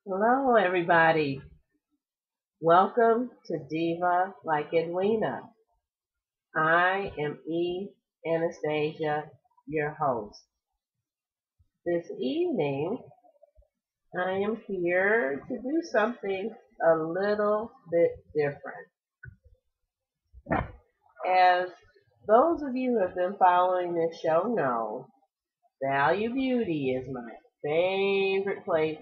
Hello, everybody. Welcome to Diva like Edwina. I am Anastasia, your host. This evening, I am here to do something a little bit different. As those of you who have been following this show know, Value Beauty is my favorite place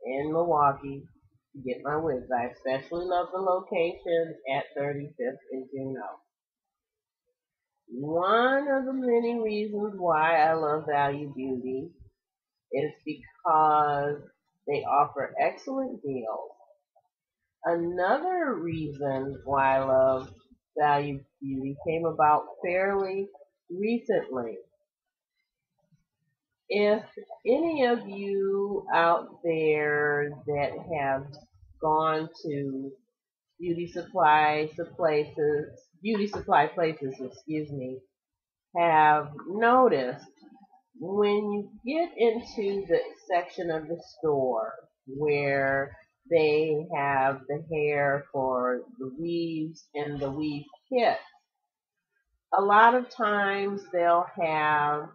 in Milwaukee to get my wigs. I especially love the location at 35th and Juneau. One of the many reasons why I love Value Beauty is because they offer excellent deals. Another reason why I love Value Beauty came about fairly recently. If any of you out there that have gone to beauty supply places, excuse me, have noticed when you get into the section of the store where they have the hair for the weaves and the weave kits, a lot of times they'll have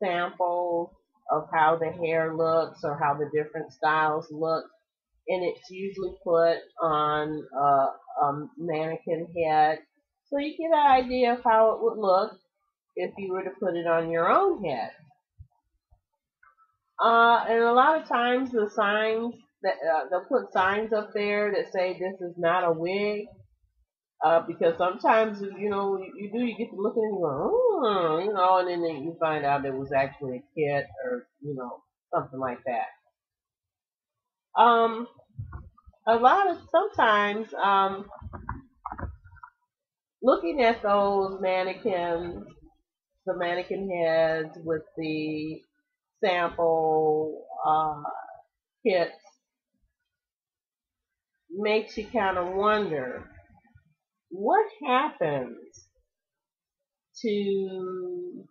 samples of how the hair looks or how the different styles look, and it's usually put on a mannequin head, so you get an idea of how it would look if you were to put it on your own head. And a lot of times the signs that they'll put signs up there that say this is not a wig. Because sometimes, you get to look at it and you go, oh, and then you find out it was actually a kit or, something like that. Um, sometimes, looking at those mannequins, the mannequin heads with the sample kits, makes you kind of wonder what happens to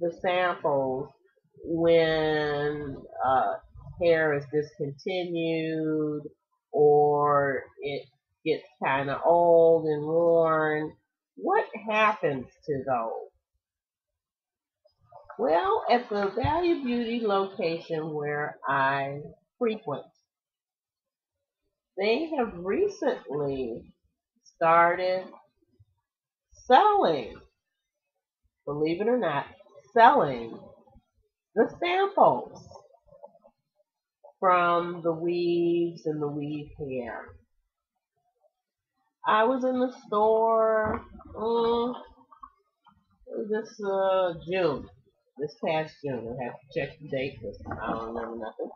the samples when hair is discontinued or it gets kind of old and worn. What happens to those? Well, at the Value Beauty location where I frequent, they have recently started selling, believe it or not, selling the samples from the weaves and the weave hair. I was in the store June, this past June. I have to check the date because I don't remember nothing.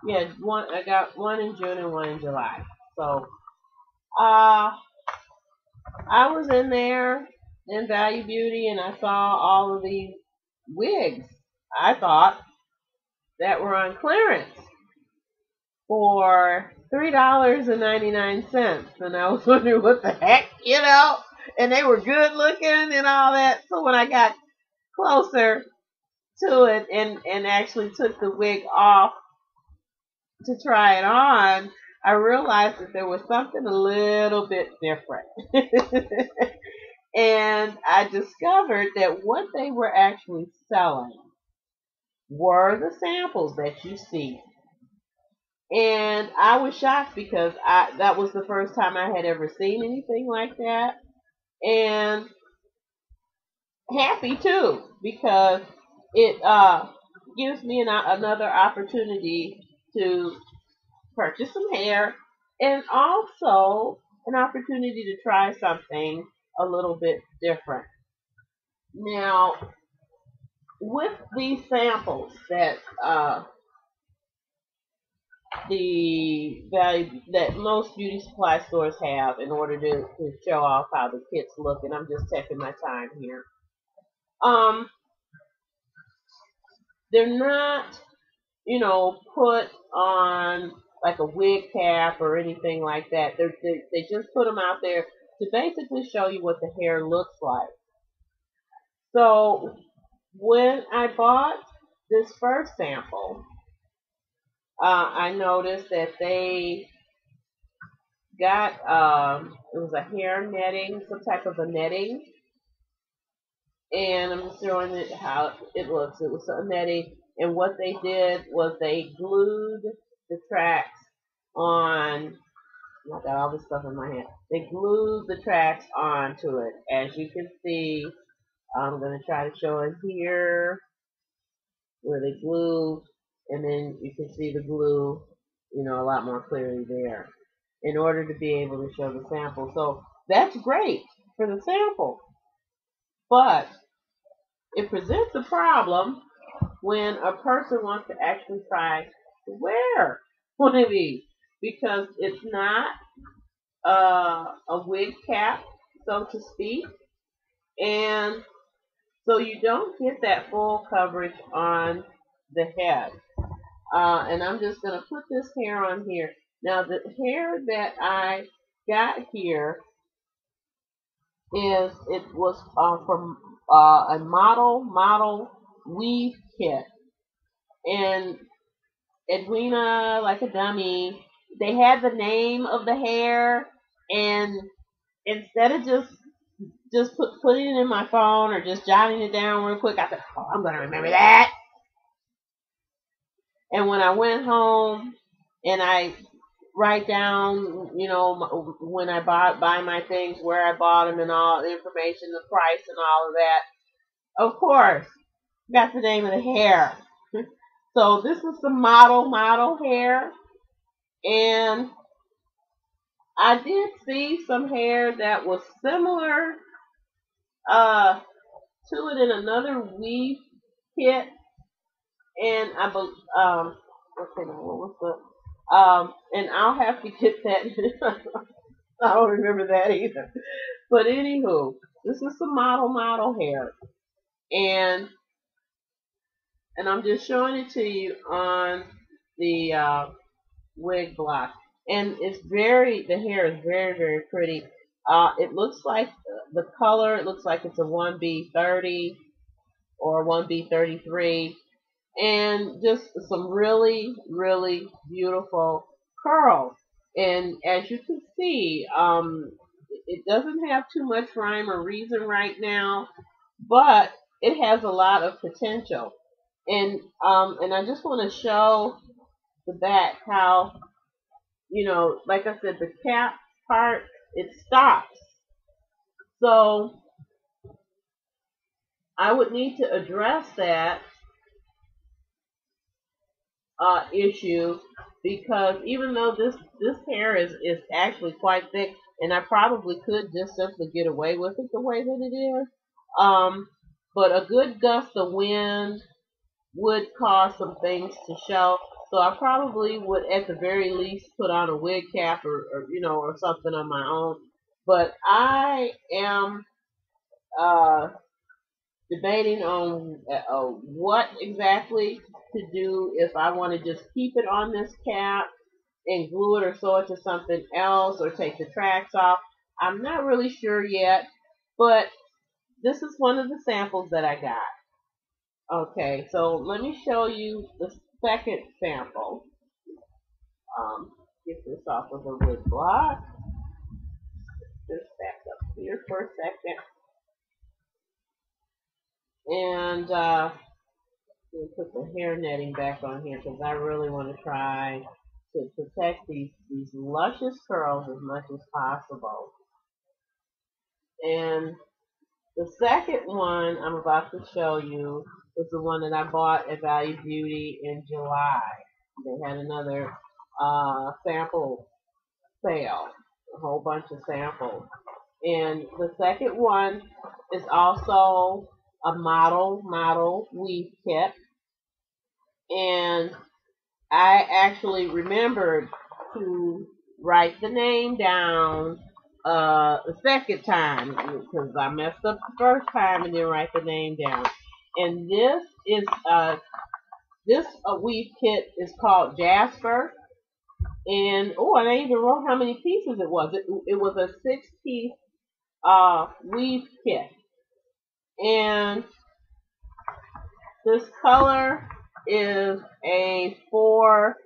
Yeah, I got one in June and one in July. So, I was in there in Value Beauty and I saw all of these wigs, I thought, that were on clearance for $3.99. And I was wondering what the heck, and they were good looking and all that. So when I got closer to it and actually took the wig off to try it on, I realized that there was something a little bit different. And I discovered that what they were actually selling were the samples that you see. And I was shocked because that was the first time I had ever seen anything like that. And happy too, because it gives me another opportunity to purchase some hair and also an opportunity to try something a little bit different. Now, with these samples that that most beauty supply stores have in order to show off how the kits look, and I'm just taking my time here. They're not, put on like a wig cap or anything like that. They just put them out there to basically show you what the hair looks like. So when I bought this first sample, I noticed that they got, it was a hair netting, some type of a netting, and I'm just showing it how it looks. It was a netting, and what they did was they glued the tracks on. I got all this stuff in my hand. They glued the tracks onto it. As you can see, I'm going to try to show it here, where they glue, and then you can see the glue, a lot more clearly there, in order to be able to show the sample. So that's great for the sample, but it presents a problem when a person wants to actually try to wear one of these, because it's not a wig cap, so to speak, and so you don't get that full coverage on the head. And I'm just going to put this hair on here. Now, the hair that I got here was from a model weave kit. And Edwina, like a dummy, they had the name of the hair, and instead of just putting it in my phone or just jotting it down real quick, I said, oh, I'm going to remember that. And when I went home and I write down, when I buy my things, where I bought them and all the information, the price and all of that, of course, got the name of the hair. So this is the model hair. And I did see some hair that was similar to it in another weave kit. And okay, now what was the, and I'll have to get that. I don't remember that either. But anywho, this is the model hair, and I'm just showing it to you on the wig block, and the hair is very, very pretty. It looks like the color. It looks like it's a 1B30 or 1B33. And just some really, really beautiful curls. And as you can see, it doesn't have too much rhyme or reason right now, but it has a lot of potential. And I just want to show the back how, like I said, the cap part, it stops. So I would need to address that issue, because even though this hair is actually quite thick, and I probably could just simply get away with it the way that it is, but a good gust of wind would cause some things to show. So I probably would at the very least put on a wig cap or something on my own. But I am debating on what exactly to do, if I want to just keep it on this cap and glue it or sew it to something else or take the tracks off. I'm not really sure yet, but this is one of the samples that I got. Okay, so let me show you the second sample. Get this off of the wood block. Just back up here for a second. And we'll put the hair netting back on here, because I really want to try to protect these luscious curls as much as possible. And the second one I'm about to show you is the one that I bought at Value Beauty in July. They had another sample sale, a whole bunch of samples. And the second one is also a model weave kit. And I actually remembered to write the name down the second time, because I messed up the first time and didn't write the name down. And this is this weave kit is called Jasper. And and I even wrote how many pieces it was. It was a 6-piece weave kit. And this color is a 4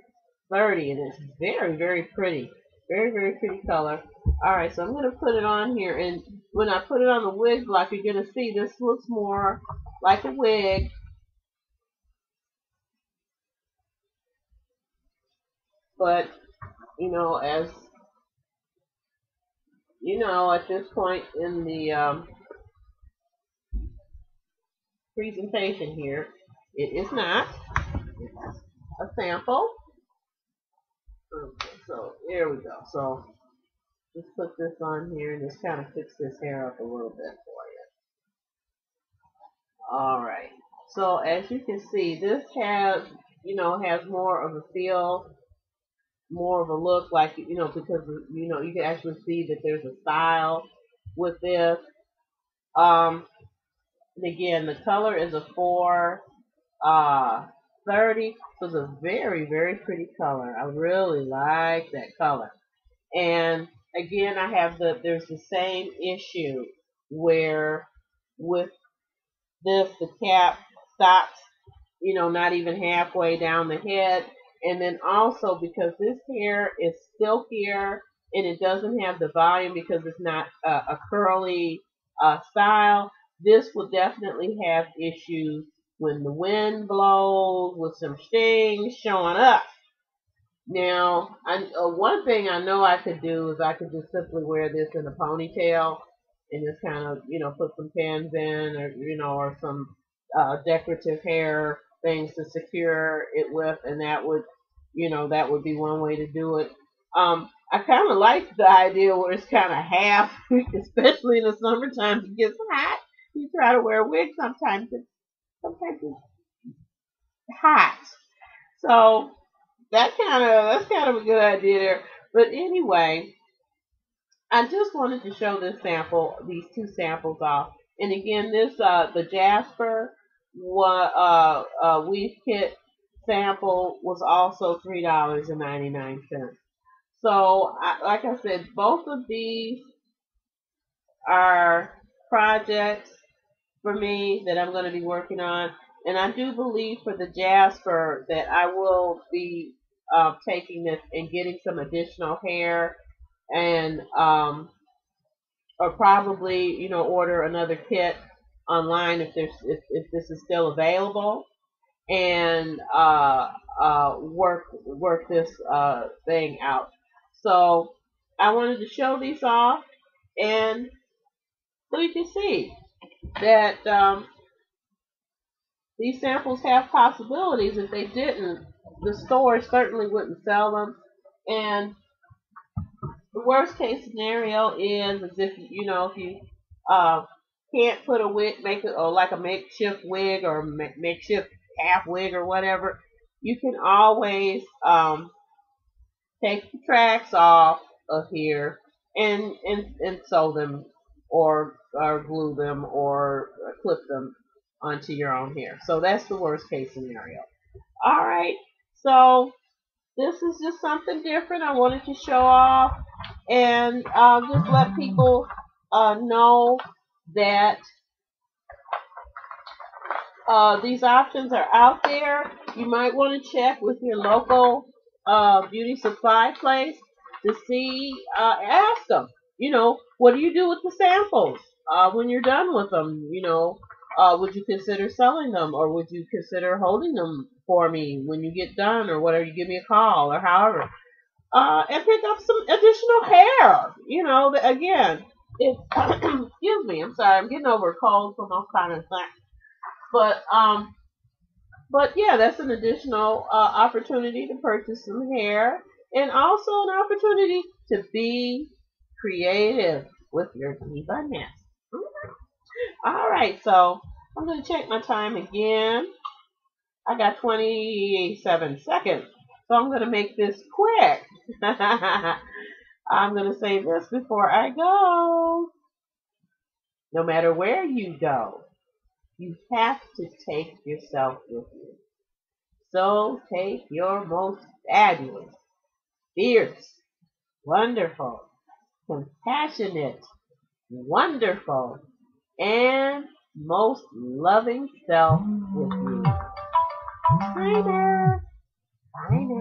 30, and it's very, very pretty. Very, very pretty color. Alright, so I'm going to put it on here, and when I put it on the wig block, you're going to see this looks more like a wig. But, you know, as you know, at this point in the presentation here, it is not. It's a sample. Okay, so there we go. So just put this on here and just kind of fix this hair up a little bit for you. Alright. So as you can see, this has, you know, has more of a feel, more of a look like, you know, because, you know, you can actually see that there's a style with this. And again, the color is a 430. So it's a very, very pretty color. I really like that color. And again, I have there's the same issue where with this, the cap stops, you know, not even halfway down the head. And then also because this hair is silkier and it doesn't have the volume because it's not a curly style, this will definitely have issues when the wind blows with some stings showing up. Now, one thing I know I could do is I could just simply wear this in a ponytail and just kind of, you know, put some pins in, or, you know, or some decorative hair things to secure it with, and that would, you know, that would be one way to do it. I kind of like the idea where it's kind of half, especially in the summertime. It gets hot. You try to wear a wig sometimes it's hot. So that's kind of a good idea there. But anyway, I just wanted to show this sample, these two samples off. And again, this the Jasper weave kit sample was also $3.99. So, like I said, both of these are projects for me that I'm going to be working on. And I do believe for the Jasper that I will be taking this and getting some additional hair, and or probably, you know, order another kit online if this is still available, and work this thing out. So I wanted to show these off, and so you can see that these samples have possibilities. If they didn't, the store certainly wouldn't sell them. And the worst case scenario is if, you know, if you can't put a wig, make it or like a makeshift wig or makeshift half wig or whatever, you can always take the tracks off of here and sew them, or glue them, or clip them onto your own hair. So that's the worst case scenario. All right, so this is just something different I wanted to show off, and just let people know that these options are out there. You might want to check with your local beauty supply place to see, ask them, you know, what do you do with the samples when you're done with them? You know, would you consider selling them, or would you consider holding them for me when you get done, or whatever? You give me a call, or however, and pick up some additional hair. You know, again, it's excuse me, I'm sorry, I'm getting over a cold from all kind of things. But yeah, that's an additional opportunity to purchase some hair, and also an opportunity to be creative with your diva nest. All right, so I'm going to check my time again. I got 27 seconds, so I'm going to make this quick. I'm going to say this before I go. No matter where you go, you have to take yourself with you. So take your most fabulous, fierce, wonderful, compassionate, wonderful, and most loving self with you. Bye now. Bye now.